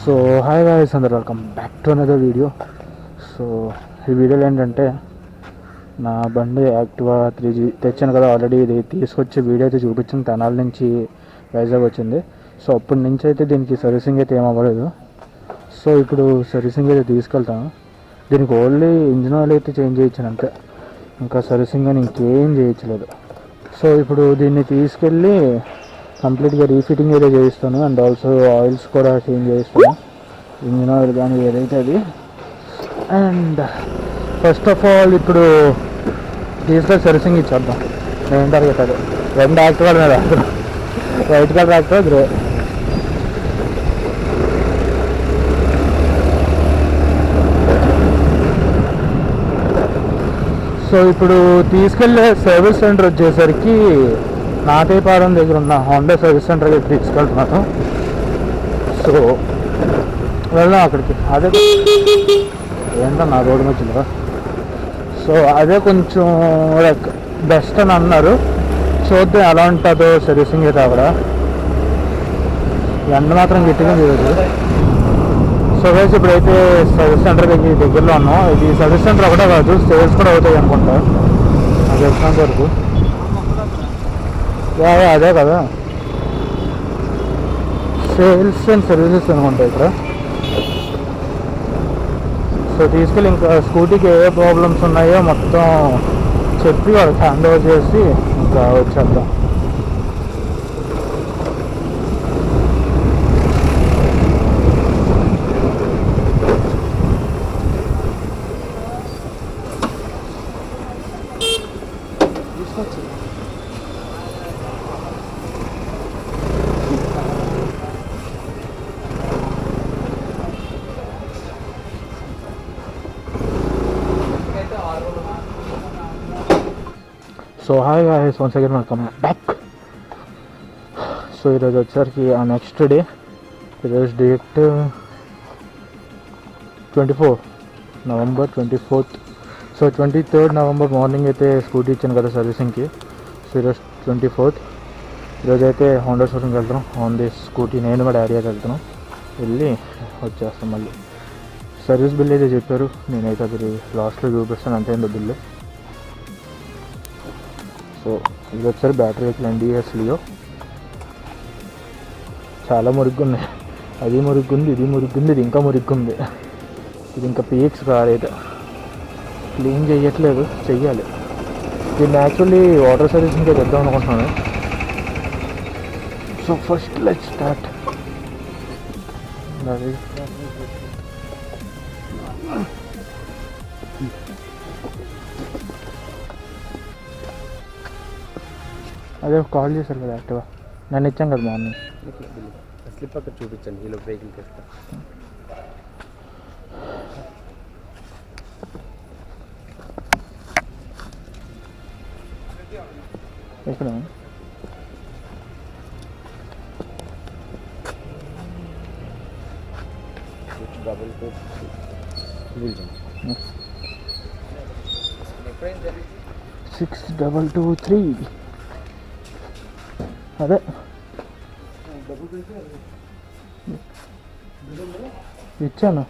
So hi guys, అందరు welcome back to another video. So ఈ వీడియోలో ఏంటంటే నా బండి యాక్టివా 3G తెచ్చాను కదా ఆల్రెడీ. ఇది తీసుకొచ్చి వీడియో అయితే చూపించింది, తెనాల నుంచి వైజాగ్ వచ్చింది. సో అప్పటి నుంచి అయితే దీనికి సర్వీసింగ్ అయితే ఏమవ్వలేదు. సో ఇప్పుడు సర్వీసింగ్ అయితే తీసుకెళ్తాను. దీనికి ఓన్లీ ఇంజిన్ ఆయిల్ అయితే చేంజ్ చేయించాను అంతే, ఇంకా సర్వీసింగ్ అని ఇంకేం చేయించలేదు. సో ఇప్పుడు దీన్ని తీసుకెళ్ళి కంప్లీట్గా రీఫిట్టింగ్ అయితే చేయిస్తాను, అండ్ ఆల్సో ఆయిల్స్ కూడా చేంజ్ చేయిస్తాను, ఇంజిన్ ఆయిల్ కానీ ఏదైతే అది. అండ్ ఫస్ట్ ఆఫ్ ఆల్ ఇప్పుడు తీసుకెళ్ళి సర్వీసింగ్ ఇచ్చేద్దాం. మెయిన్ టార్గెట్ అది. 2 యాక్టివాల మీద, white colour Activa, grey. So ఇప్పుడు తీసుకెళ్ళే సర్వీస్ సెంటర్ వచ్చేసరికి నాటేపారం దగ్గర ఉన్న హోండా సర్వీస్ సెంటర్కి తీసుకెళ్తున్నాను. సో వెళ్దాం అక్కడికి. అదే ఏంటో నా రోడ్డు మధ్యలో. సో అదే కొంచెం లైక్ బెస్ట్ అని అన్నారు. చూద్దాం ఎలా ఉంటుందో సర్వీసింగ్ అయితే అక్కడ. ఎండ మాత్రం గట్టిగా చేయదు. సో గైస్ ఇప్పుడైతే సర్వీస్ సెంటర్ దగ్గరలో ఉన్నాం. ఇది సర్వీస్ సెంటర్ ఒకటే కాదు, సేల్స్ కూడా అవుతాయి అనుకుంటా నాకు తెలిసినంత వరకు. అదే కదా, సేల్స్ అండ్ సర్వీసెస్ అనుకుంటా ఇక్కడ. సో తీసుకెళ్ళి ఇంకా స్కూటీకి ఏ ప్రాబ్లమ్స్ ఉన్నాయో మొత్తం చెప్పి వాళ్ళకి హ్యాండ్ ఓవర్ చేసి ఇంకా వచ్చేద్దాం. So hi guys, once again welcome back. So ఈరోజు వచ్చేసరికి ఆ నెక్స్ట్ డే, ఈరోజు date 24 November 24th. So 23rd November morning అయితే స్కూటీ ఇచ్చాను కదా సర్వీసింగ్కి. సో ఈరోజు 24th. ఈరోజు అయితే హోండా షోరూమ్కి వెళ్తున్నాం. ఆన్ ది స్కూటీ నేను మా డాడీ అయితే వెళ్తున్నాం. వెళ్ళి వచ్చేస్తాం మళ్ళీ. సర్వీస్ బిల్ అయితే చెప్పారు, నేనైతే అది లాస్ట్లో చూపిస్తాను అంతే బిల్లు. సో ఇది వచ్చారు బ్యాటరీ వెహికల్ NDS లియో. చాలా మురిగ్గా ఉన్నాయి. అది మురిగ్గుంది, ఇది మురిగ్గుంది, ఇది ఇంకా మురిగ్గుంది. ఇది ఇంకా PX కార్ అయితే క్లీన్ చేయట్లేదు, చెయ్యాలి. దీన్ని యాక్చువల్లీ వాటర్ సర్వీసింగ్కే తెద్దాం అనుకుంటున్నాను. So first let's start. అదే కాల్ చేశారు కదా యాక్టివా, నన్ను ఇచ్చాం కదా మార్నింగ్. స్లిప్ అక్కడ చూపించండి, వీళ్ళు వెహికల్ తెస్తా. ఎక్కడ డబుల్ 6223. అదే ఇచ్చాను.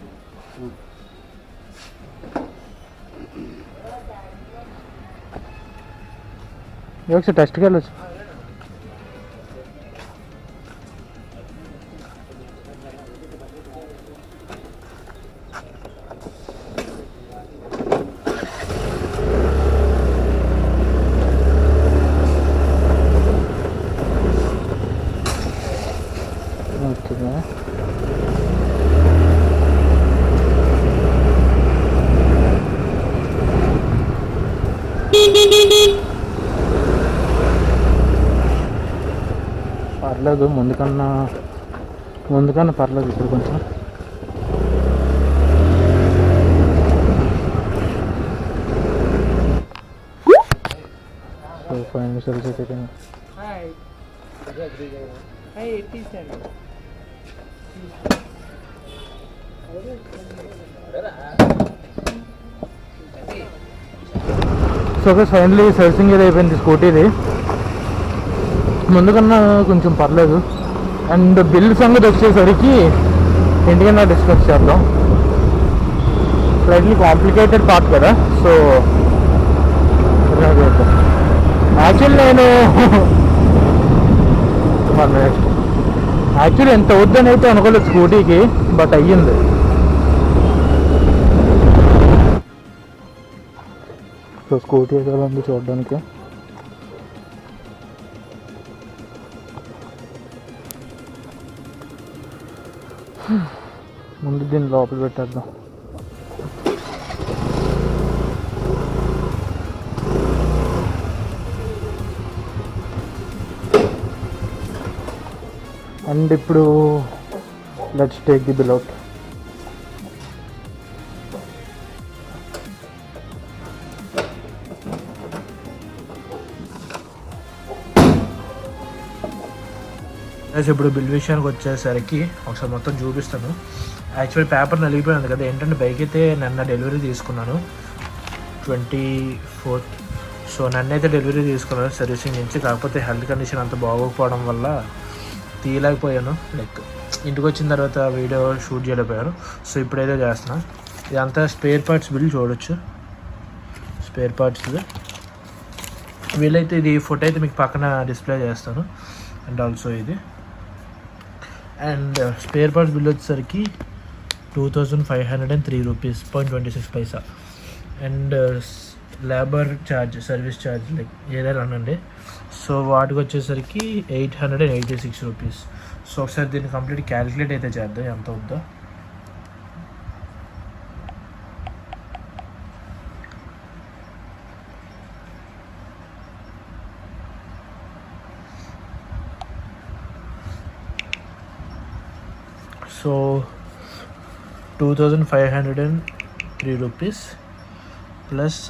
ఒకసారి టెస్ట్కి వెళ్ళొచ్చు. పర్లేదు, ముందుకన్నా పర్లేదు ఇప్పుడు కొంచెం. సో 5 నిమిషాలు అయితే సో ఫైనలీ సర్వీసింగ్ ఏది అయిపోయింది స్కూటీది. ముందుకన్నా కొంచెం పర్లేదు. అండ్ బిల్ సంగతి వచ్చేసరికి ఇంటికన్నా డిస్కస్ చేద్దాం. స్లైట్లీ కాంప్లికేటెడ్ పార్ట్ కదా, సో యాక్చువల్లీ నేను యాక్చువల్లీ ఎంత వద్దని అయితే అనుకోలేదు స్కూటీకి, బట్ అయ్యింది. సో స్కూటీ ఎలా ఉంది చూడడానికి. ముందు దీన్ని లోపల పెట్టేద్దాం. అండ్ ఇప్పుడు let's take the bill out. ఇప్పుడు బిల్ విషయానికి వచ్చేసరికి ఒకసారి మొత్తం చూపిస్తాను. యాక్చువల్ పేపర్ నలిగిపోయింది కదా, ఏంటంటే బైక్ అయితే నన్న డెలివరీ తీసుకున్నాను 24th. సో నన్నైతే డెలివరీ తీసుకున్నాను సర్వీసింగ్ నుంచి. కాకపోతే హెల్త్ కండిషన్ అంత బాగోకపోవడం వల్ల తీయలేకపోయాను. లైక్ ఇంటికి వచ్చిన తర్వాత వీడియో షూట్ చేయలేకపోయాను. సో ఇప్పుడైతే చేస్తున్నా. ఇదంతా స్పేర్ పార్ట్స్ బిల్ చూడొచ్చు. స్పేర్ పార్ట్స్ వీలైతే ఇది ఫోటో అయితే మీకు పక్కన డిస్ప్లే చేస్తాను. అండ్ ఆల్సో ఇది అండ్ స్పేర్ పార్ట్స్ బిల్ వచ్చేసరికి 2503 rupees 0.26 and labour charge, service charge like ఏదైనా అనండి. సో వాటికి వచ్చేసరికి 886 రూపీస్. సో ఒకసారి దీన్ని కంప్లీట్ క్యాలిక్యులేట్ అయితే చేద్దాం ఎంత అవుద్దో. So 2503 rupees plus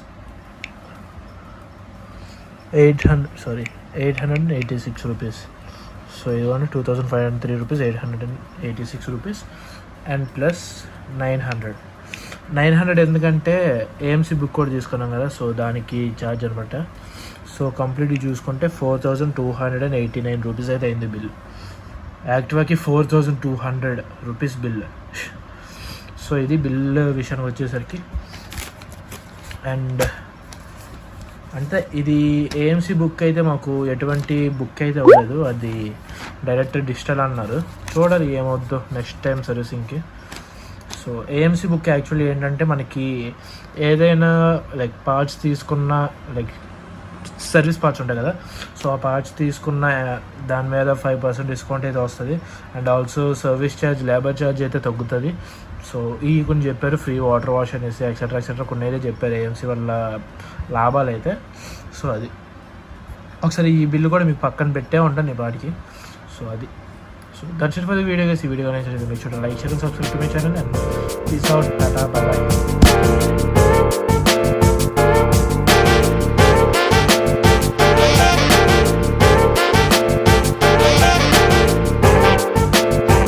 886 rupees. So ఇదిగోండి 2503 రూపీస్, 886 రూపీస్ అండ్ ప్లస్ 900 ఎందుకంటే ఏఎంసీ బుక్ కూడా తీసుకున్నాం కదా, సో దానికి ఛార్జ్ అనమాట. సో కంప్లీట్గా చూసుకుంటే 4289 రూపీస్ అయితే అయింది బిల్. యాక్టివాకి 4200 rupees bill. సో ఇది బిల్ విషయానికి వచ్చేసరికి. అండ్ అంటే ఇది ఏఎంసీ బుక్ అయితే మాకు ఎటువంటి బుక్ అయితే అవ్వలేదు, అది డైరెక్ట్ డిజిటల్ అన్నారు. చూడాలి ఏమవుద్దో నెక్స్ట్ టైం సర్వీసింగ్కి. సో ఏఎంసీ బుక్ యాక్చువల్లీ ఏంటంటే మనకి ఏదైనా లైక్ పార్ట్స్ తీసుకున్న లైక్ సర్వీస్ పార్ట్స్ ఉంటాయి కదా, సో ఆ పార్ట్స్ తీసుకున్న దాని మీద 5% డిస్కౌంట్ అయితే వస్తుంది. And also service charge, labour charge అయితే తగ్గుతుంది. సో ఈ కొన్ని చెప్పారు, ఫ్రీ వాటర్ వాష్ అనేసి ఎక్సెట్రా కొన్ని అయితే చెప్పారు ఏఎంసీ వల్ల లాభాలు అయితే. సో అది ఒకసారి ఈ బిల్లు కూడా మీకు పక్కన పెట్టే ఉంటాను ఈ పాటికి. సో అది so that's it for the video guys. ఈ వీడియో అనేది చూడండి, like share subscribe to my channel and peace out, Tata, by by.